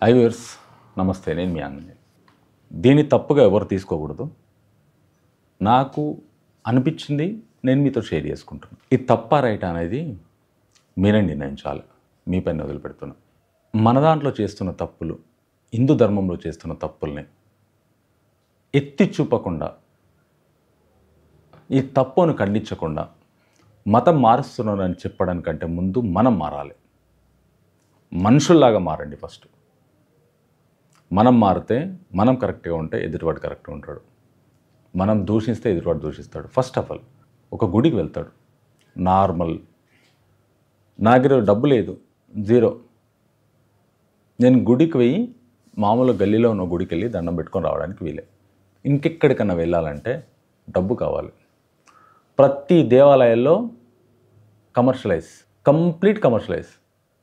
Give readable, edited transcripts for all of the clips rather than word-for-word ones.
Viewers నమస్తే, నేను మీ ఆంజనేయులు. దీన్ని తప్పుగా ఎవరు తీసుకోకూడదు. నాకు అనిపించింది నేను మీతో షేర్ చేసుకుంటున్నాను. ఇది తప్పా రైట్ అనేది మీరే నిర్ణయించాలి. మీ పైన వదిలిపెడుతున్నా. మన దాంట్లో చేస్తున్న తప్పులు, హిందూ ధర్మంలో చేస్తున్న తప్పుల్ని ఎత్తి చూపకుండా, ఈ తప్పును ఖండించకుండా మతం మారుస్తున్నారని చెప్పడానికంటే ముందు మనం మారాలి. మనుషుల్లాగా మారండి ఫస్ట్. మనం మారితే, మనం కరెక్ట్గా ఉంటే ఎదుటివాడు కరెక్ట్గా ఉంటాడు. మనం దూషిస్తే ఎదుటివాడు దూషిస్తాడు. ఫస్ట్ ఆఫ్ ఆల్ ఒక గుడికి వెళ్తాడు నార్మల్, నా దగ్గర డబ్బు లేదు, జీరో. నేను గుడికి పోయి మామూలు గల్లీలో ఉన్న గుడికి వెళ్ళి దండం పెట్టుకొని రావడానికి వీలే. ఇంకెక్కడికన్నా వెళ్ళాలంటే డబ్బు కావాలి. ప్రతి దేవాలయాల్లో కంప్లీట్ కమర్షియలైజ్.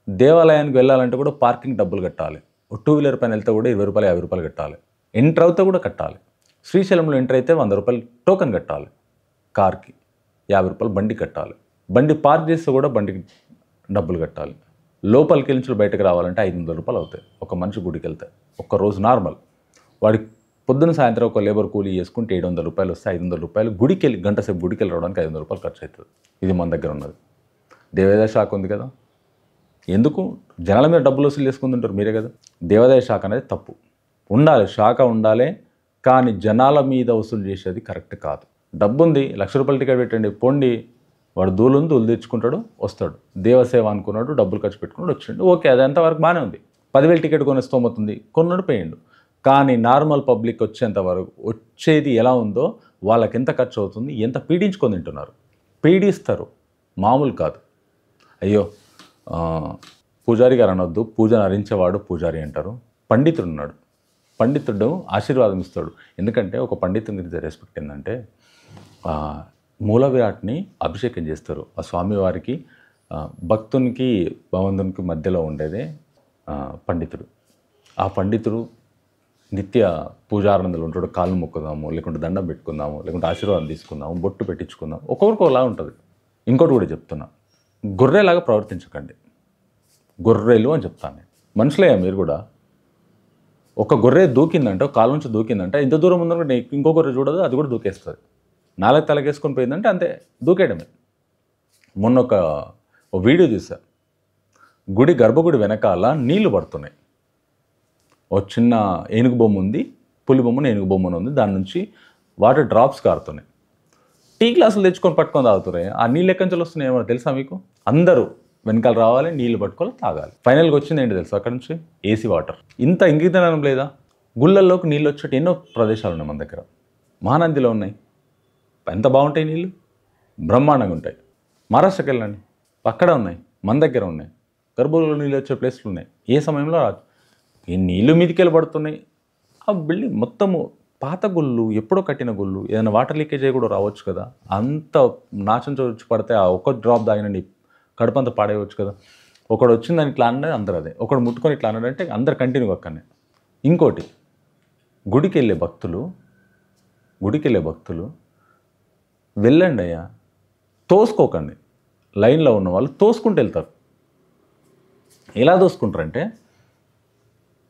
దేవాలయానికి వెళ్ళాలంటే కూడా పార్కింగ్ డబ్బులు కట్టాలి. టూ వీలర్ పైన వెళ్తే కూడా 20 రూపాయలు 50 రూపాయలు కట్టాలి. ఎంటర్ అవుతే కూడా కట్టాలి. శ్రీశైలంలో ఎంటర్ అయితే 100 రూపాయలు టోకెన్ కట్టాలి. కార్కి 50 రూపాయలు బండి కట్టాలి. బండి పార్క్ చేస్తే కూడా బండికి డబ్బులు కట్టాలి. లోపలికి నుంచి బయటకు రావాలంటే 500 రూపాయలు అవుతాయి ఒక మనిషి గుడికి వెళ్తే. ఒక్కరోజు నార్మల్ వాడికి పొద్దున్న సాయంత్రం ఒక లేబర్ కూలీ చేసుకుంటే 700 రూపాయలు వస్తే 500 రూపాయలు గుడికి వెళ్ళి గంట సేపు గుడికి వెళ్ళి రావడానికి 500 రూపాయలు ఖర్చు అవుతుంది. ఇది మన దగ్గర ఉన్నది. దేవాదాయ శాఖ ఉంది కదా, ఎందుకు జనాల మీద డబ్బులు వసూలు చేసుకుంటుంటారు మీరే కదా. దేవాదాయ శాఖ అనేది తప్పు. ఉండాలి, శాఖ ఉండాలి, కానీ జనాల మీద వసూలు చేసేది కరెక్ట్ కాదు. డబ్బు ఉంది, 1,00,000 రూపాయలు టికెట్ పెట్టండి, పొండి, వాడు దూలు తెచ్చుకుంటాడు, వస్తాడు. దేవసేవ అనుకున్నాడు, డబ్బులు ఖర్చు పెట్టుకున్నాడు, వచ్చిండు, ఓకే, అది అంతవరకు బాగానే ఉంది. 10,000 టికెట్ కొనే స్తోమతుంది, కొన్నాడు, పోయిండు. కానీ నార్మల్ పబ్లిక్ వచ్చేంతవరకు వచ్చేది ఎలా ఉందో, వాళ్ళకి ఎంత ఖర్చు అవుతుంది, ఎంత పీడించుకొని తింటున్నారు. పీడిస్తారు, మామూలు కాదు. అయ్యో పూజారి గారు అనొద్దు, పూజను హరించేవాడు పూజారి అంటారు. పండితుడు ఉన్నాడు, పండితుడు ఆశీర్వాదం ఇస్తాడు. ఎందుకంటే ఒక పండితుని గురించి రెస్పెక్ట్ ఏంటంటే, మూల విరాట్ని అభిషేకం చేస్తారు. ఆ స్వామివారికి భక్తునికి భగవంతునికి మధ్యలో ఉండేదే పండితుడు. ఆ పండితుడు నిత్య పూజారందలు ఉంటాడు. కాళ్ళు మొక్కుదాము, లేకుంటే దండం పెట్టుకుందాము, లేకుంటే ఆశీర్వాదం తీసుకుందాము, బొట్టు పెట్టించుకుందాము. ఒక్కొక్కరికి ఒకలా ఉంటుంది. ఇంకోటి కూడా చెప్తున్నా, గొర్రెలాగా ప్రవర్తించకండి. గొర్రెలు అని చెప్తాను నేను. మనుషులే మీరు కూడా. ఒక గొర్రె దూకిందంటే, ఒక కాలు నుంచి దూకిందంటే, ఇంత దూరం ఉందంటే ఇంకో గొర్రె చూడదు, అది కూడా దూకేస్తుంది. నాలుగు తలకేసుకొని పోయిందంటే అంతే, దూకేయడమే. మొన్న ఒక వీడియో చూసా, గుడి గర్భగుడి వెనకాల నీళ్లు పడుతున్నాయి. ఒక చిన్న ఏనుగు బొమ్మ ఉంది, పులి బొమ్మను ఏనుగు బొమ్మను ఉంది, దాని నుంచి వాటర్ డ్రాప్స్ కారుతున్నాయి. టీ గ్లాసులు తెచ్చుకొని పట్టుకొని తాగుతున్నాయి. ఆ నీళ్ళు ఎక్కడి నుంచి వస్తున్నాయి ఏమో తెలుసా మీకు? అందరూ వెనకాల రావాలి, నీళ్ళు పట్టుకోవాలి, తాగాలి. ఫైనల్గా వచ్చింది ఏంటి తెలుసు? అక్కడ నుంచి ఏసీ వాటర్. ఇంత ఇంగితనం లేదా? గుళ్ళల్లోకి నీళ్ళు వచ్చేటి ఎన్నో ప్రదేశాలు ఉన్నాయి మన దగ్గర. మహానందిలో ఉన్నాయి, ఎంత బాగుంటాయి నీళ్ళు, బ్రహ్మాండంగా ఉంటాయి. మహారాష్ట్రకి వెళ్ళండి, అక్కడ ఉన్నాయి, మన దగ్గర ఉన్నాయి. గర్భంలో నీళ్ళు వచ్చే ప్లేస్లు ఉన్నాయి. ఏ సమయంలో రాదు, ఈ నీళ్ళు మీదికెళ్ళి పడుతున్నాయి. ఆ బిల్డింగ్ మొత్తము పాత గుళ్ళు, ఎప్పుడో కట్టిన గుళ్ళు, ఏదైనా వాటర్ లీకేజ్ అయ్యి కూడా రావచ్చు కదా. అంత నాశనం వచ్చి పడితే ఆ ఒక్క డ్రాప్ తాగినండి కడుపంతా పాడేయవచ్చు కదా. ఒకడు వచ్చిందని ఇట్లా అన్నది అందరూ అదే, ఒకడు ముట్టుకొని ఇట్లా అన్నాడంటే అందరు కంటిన్యూ అక్కడనే. ఇంకోటి, గుడికి వెళ్ళే భక్తులు వెళ్ళండి అయ్యా, తోసుకోకండి. లైన్లో ఉన్న వాళ్ళు తోసుకుంటూ వెళ్తారు. ఎలా తోసుకుంటారంటే,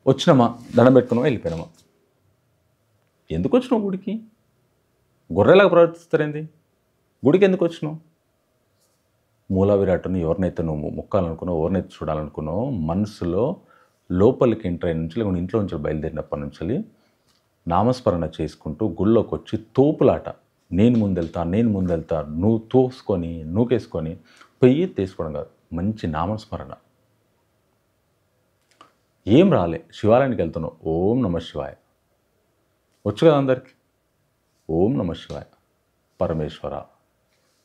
వచ్చినామా, దండం పెట్టుకున్నామా, వెళ్ళిపోయినామా. ఎందుకు వచ్చినావు గుడికి? గొర్రెలాగా ప్రవర్తిస్తారేంది? గుడికి ఎందుకు వచ్చినావు? మూల విరాటుని ఎవరినైతే నువ్వు మొక్కాలనుకున్నావు, ఎవరినైతే చూడాలనుకున్నావు, మనసులో లోపలికి ఎంటర్ అయిన నుంచి, లేకుంటే ఇంట్లో నుంచి బయలుదేరినప్పటి నుంచి నామస్మరణ చేసుకుంటూ గుళ్ళోకి వచ్చి తోపులాట, నేను ముందెళ్తా, నువ్వు తోసుకొని నూకేసుకొని పొయ్యి తీసుకోవడం కాదు, మంచి నామస్మరణ. ఏం రాలే, శివాలయానికి వెళ్తున్నావు, ఓం నమ శివాయ వచ్చు కదా అందరికీ. ఓం నమ శివాయ పరమేశ్వర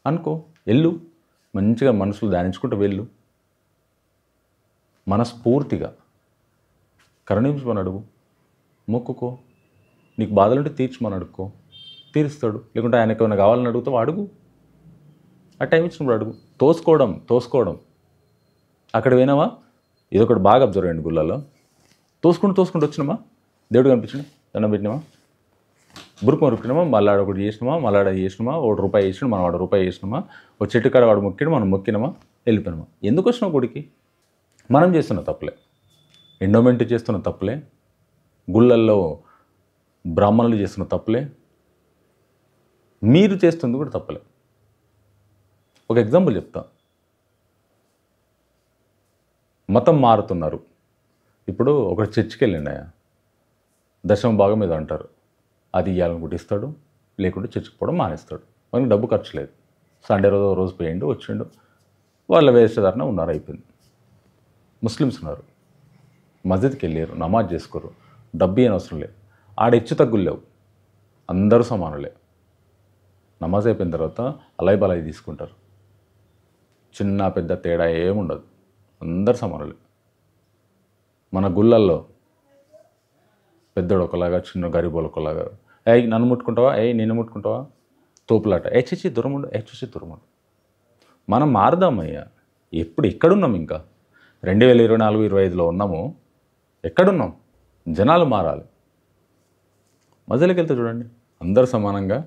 అనుకో, వెళ్ళు, మంచిగా మనసులు ధ్యానించుకుంటూ వెళ్ళు. మనస్ఫూర్తిగా కరుణించమని అడుగు, మొక్కుకో. నీకు బాధలుంటే తీర్చమని అడుక్కో, తీరుస్తాడు. లేకుంటే ఆయనకి ఏమైనా కావాలని అడుగుతావు, అడుగు. ఆ టైం ఇచ్చినప్పుడు అడుగు. తోసుకోవడం అక్కడ పోయినావా, ఇదొకటి బాగా అబ్జర్వ్ అయ్యండి. గుళ్ళల్లో తోసుకుంటూ వచ్చినామా, దేవుడు కనిపించండి, దండం పెట్టినామా, బురుకు రుక్కినామా, మళ్ళాడ ఒకటి చేసినామా, ₹1 చేసినాడు, మనం వాడు ₹1 చేసినామా, ఒక చెట్టు కాడ వాడు మొక్కిడు, మనం మొక్కినామా, వెళ్ళిపోయినామా. ఎందుకు వచ్చినావు గుడికి? మనం చేస్తున్న తప్పులే. ఎండోమెంట్ చేస్తున్న తప్పులే, గుళ్ళల్లో బ్రాహ్మణులు చేస్తున్న తప్పులే, మీరు చేస్తుంది కూడా తప్పులే. ఒక ఎగ్జాంపుల్ చెప్తా. మతం మారుతున్నారు. ఇప్పుడు ఒక చర్చికి వెళ్ళిండాయా, దశమ భాగం మీద అంటారు, అది ఇవ్వాలనుకుంటే ఇస్తాడు, లేకుంటే చర్చికి పోవడం మానేస్తాడు. మనకి డబ్బు ఖర్చు లేదు. సండే రోజు పోయిండు, వచ్చిండు, వాళ్ళ వేషధారణ ఉన్నారు, అయిపోయింది. ముస్లిమ్స్ ఉన్నారు, మస్జిద్కి వెళ్ళారు, నమాజ్ చేసుకోరు, డబ్బు ఏం అవసరం లేదు, ఆడ హెచ్చు తగ్గులు లేవు, అందరూ సమానులే. నమాజ్ అయిపోయిన తర్వాత అలాయ్ బలాయి తీసుకుంటారు, చిన్న పెద్ద తేడా ఏముండదు, అందరు సమానులే. మన గుళ్ళల్లో పెద్దోడు ఒకలాగా, చిన్న గరీబోలు ఒకలాగా, నన్ను ముట్టుకుంటావా, నిన్ను ముట్టుకుంటావా, తోపులాట, చిచి దూరముండు, చూసి దూరముండు. మనం మారుదామయ్యా. ఎక్కడున్నాం? ఇంకా 2024-25లో ఉన్నాము. ఎక్కడున్నాం? జనాలు మారాలి. మధ్యలోకి వెళ్తే చూడండి, అందరు సమానంగా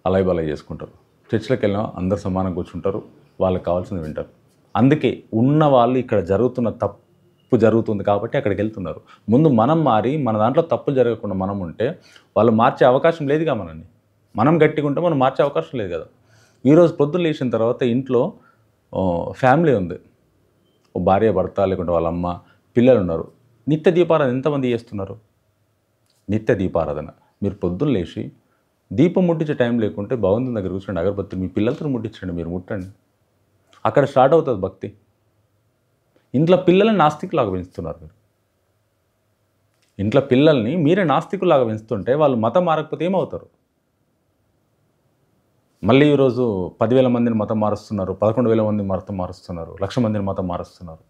అలాయ్ బలాయ్ చేసుకుంటారు. చర్చిలోకి వెళ్ళినా అందరు సమానంగా కూర్చుంటారు, వాళ్ళకి కావాల్సింది వింటారు. అందుకే ఉన్న వాళ్ళు ఇక్కడ జరుగుతున్న తప్పు జరుగుతుంది కాబట్టి అక్కడికి వెళ్తున్నారు. ముందు మనం మారి మన దాంట్లో తప్పు జరగకుండా మనం ఉంటే వాళ్ళు మార్చే అవకాశం లేదుగా. మనల్ని మనం గట్టిగా ఉంటే మనం మార్చే అవకాశం లేదు కదా. ఈరోజు పొద్దున్న లేచిన తర్వాత ఇంట్లో ఫ్యామిలీ ఉంది, ఓ భార్య భర్త, లేకుంటే వాళ్ళ అమ్మ, పిల్లలు ఉన్నారు. నిత్య దీపారాధన ఎంతమంది చేస్తున్నారు? నిత్య దీపారాధన. మీరు పొద్దున్న లేచి దీపం ముట్టించే టైం లేకుంటే భగవంతుని దగ్గర కూర్చోండి, అగరబత్తులు మీ పిల్లలతో ముట్టించండి, మీరు ముట్టండి. అక్కడ స్టార్ట్ అవుతుంది భక్తి. ఇంట్లో పిల్లల్ని నాస్తికులాగా పెంచుతున్నారు మీరు. ఇంట్లో పిల్లల్ని మీరే నాస్తికులాగా పెంచుతుంటే వాళ్ళు మతం మారకపోతే ఏమవుతారు? మళ్ళీ ఈరోజు 10,000 మందిని మతం మారుస్తున్నారు, 11,000 మందిని మతం మారుస్తున్నారు, 1,00,000 మందిని మతం మారుస్తున్నారు.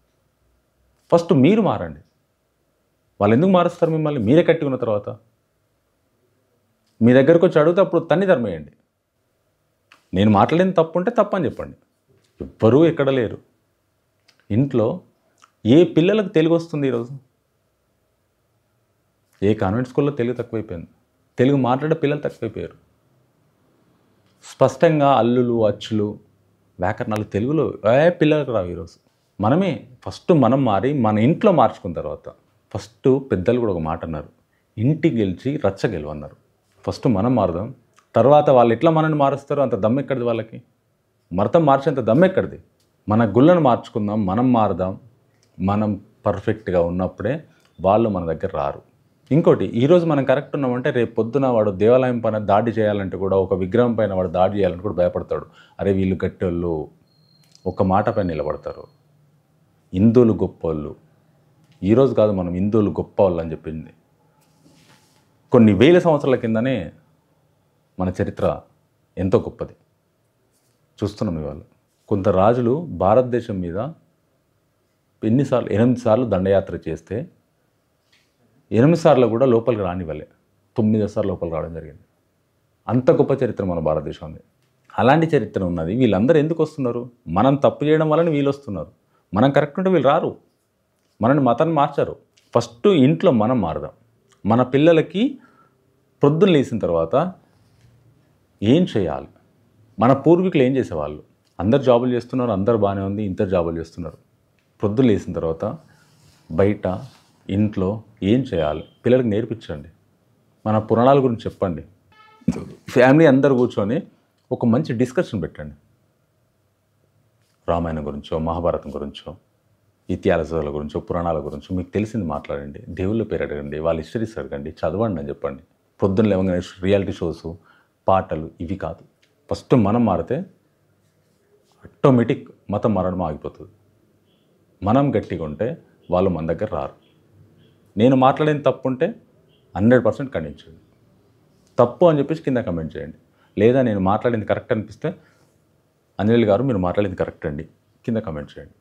ఫస్ట్ మీరు మారండి. వాళ్ళు ఎందుకు మారుస్తారు మిమ్మల్ని? మీరే కట్టి ఉన్న తర్వాత మీ దగ్గరకు వచ్చి అడిగితే అప్పుడు తన్ని ధర్మేయండి. నేను మాట్లాడిన తప్పు ఉంటే తప్పు అని చెప్పండి. ఎవ్వరూ ఎక్కడ లేరు. ఇంట్లో ఏ పిల్లలకు తెలుగు వస్తుంది ఈరోజు? ఏ కాన్వెంట్ స్కూల్లో తెలుగు తక్కువైపోయింది. తెలుగు మాట్లాడే పిల్లలు తక్కువైపోయారు. స్పష్టంగా అల్లులు, అచ్చులు, వ్యాకరణాలు తెలుగులో పిల్లలకు రావు ఈరోజు. మనమే ఫస్ట్ మనం మారి మన ఇంట్లో మార్చుకున్న తర్వాత, ఫస్ట్ పెద్దలు కూడా ఒక మాట అన్నారు, ఇంటికి గెలిచి రచ్చ గెలవన్నారు. ఫస్ట్ మనం మారుదాం, తర్వాత వాళ్ళు ఎట్లా మనల్ని మారుస్తారో అంత దమ్మెక్కడిది వాళ్ళకి. మతం మార్చేంత దమ్మెక్కడిది. మన గుళ్ళను మార్చుకుందాం, మనం మారుదాం. మనం పర్ఫెక్ట్గా ఉన్నప్పుడే వాళ్ళు మన దగ్గర రారు. ఇంకోటి, ఈరోజు మనం కరెక్ట్ ఉన్నామంటే రేపు పొద్దున వాడు దేవాలయం పైన దాడి చేయాలంటే కూడా, ఒక విగ్రహం పైన వాడు దాడి చేయాలంటే కూడా భయపడతాడు. అరే వీళ్ళు గట్టోళ్ళు, ఒక మాట పైన నిలబడతారు. హిందువులు గొప్పోళ్ళు. ఈరోజు కాదు మనం హిందువులు గొప్ప వాళ్ళు అని చెప్పింది. కొన్ని వేల సంవత్సరాల కిందనే మన చరిత్ర ఎంతో గొప్పది. చూస్తున్నాం ఇవాళ. కొంత రాజులు భారతదేశం మీద 8 సార్లు దండయాత్ర చేస్తే 8 సార్లు కూడా లోపలికి రానివ్వలే, 9 సార్లు లోపలికి రావడం జరిగింది. అంత గొప్ప చరిత్ర మన భారతదేశంలో. అలాంటి చరిత్ర ఉన్నది. వీళ్ళందరూ ఎందుకు వస్తున్నారు? మనం తప్పు చేయడం వలన వీళ్ళు వస్తున్నారు. మనం కరెక్ట్ ఉంటే వీళ్ళు రారు. మనని మతాన్ని మార్చారు. ఫస్ట్ ఇంట్లో మనం మారదాం. మన పిల్లలకి పొద్దున్న లేచిన తర్వాత ఏం చేయాలి? మన పూర్వీకులు ఏం చేసేవాళ్ళు? అందరు జాబులు చేస్తున్నారు, అందరు బాగానే ఉంది, ఇంటర్ జాబులు చేస్తున్నారు. పొద్దున్న లేచిన తర్వాత బయట, ఇంట్లో ఏం చేయాలి పిల్లలకు నేర్పించండి. మన పురాణాల గురించి చెప్పండి. ఫ్యామిలీ అందరు కూర్చొని ఒక మంచి డిస్కషన్ పెట్టండి. రామాయణం గురించో, మహాభారతం గురించో, ఇతిహాసాల గురించో, పురాణాల గురించో మీకు తెలిసింది మాట్లాడండి. దేవుళ్ళ పేరు అడగండి, వాళ్ళ హిస్టరీస్ అడగండి, చదవండి అని చెప్పండి. పొద్దున్న లేవగానే రియాలిటీ షోస్, పాటలు ఇవి కాదు. ఫస్ట్ మనం మారితే ఆటోమేటిక్ మతం మారడం ఆగిపోతుంది. మనం గట్టిగా ఉంటే వాళ్ళు మన దగ్గర రారు. నేను మాట్లాడిన తప్పు ఉంటే 100% ఖండించండి. తప్పు అని చెప్పేసి కింద కమెంట్ చేయండి. లేదా నేను మాట్లాడింది కరెక్ట్ అనిపిస్తే, అంజలి గారు మీరు మాట్లాడింది కరెక్ట్ అండి కింద కమెంట్ చేయండి.